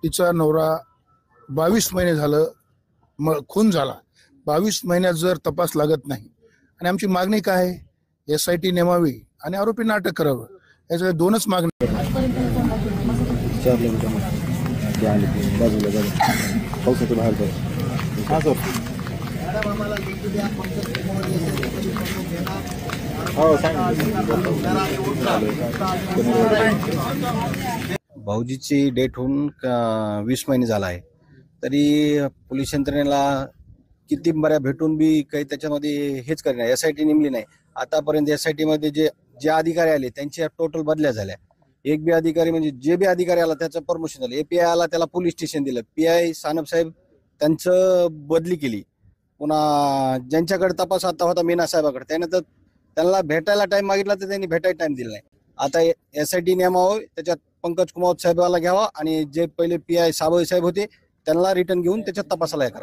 तिचा नवरा 22 महिने झालं खून झाला. 22 महिन्यात जर तपास लागत नाही आणि आमची मागणी काय आहे, SIT नेमावी आणि आरोपींना अटक करावं. याच्या दोनच मागणी. भाऊजीची डेट होऊन 20 महिने झाला आहे, तरी पोलीस यंत्रणेला किती बऱ्या भेटून बी काही त्याच्यामध्ये हेच करणार. SIT नेमली नाही आतापर्यंत. SIT मध्ये जे अधिकारी आले त्यांच्या टोटल बदल्या झाल्या. एक बी अधिकारी म्हणजे जे बी अधिकारी आला त्याचं परमिशन झालं. API आला त्याला पोलीस स्टेशन दिलं. PI सानप साहेब त्यांचं बदली केली. पुन्हा ज्यांच्याकडे तपास आता होता मीना साहेबाकडे, त्यानंतर त्यांना भेटायला टाइम मागितला तर त्यांनी भेटायला टाइम दिला नाही. आता SIT नेमावं, त्याच्यात पंकज कुमार साहेबाला घ्यावा आणि जे पहिले PI साबळे साहेब होते त्यांना रिटर्न घेऊन त्याच्यात तपासाला करा.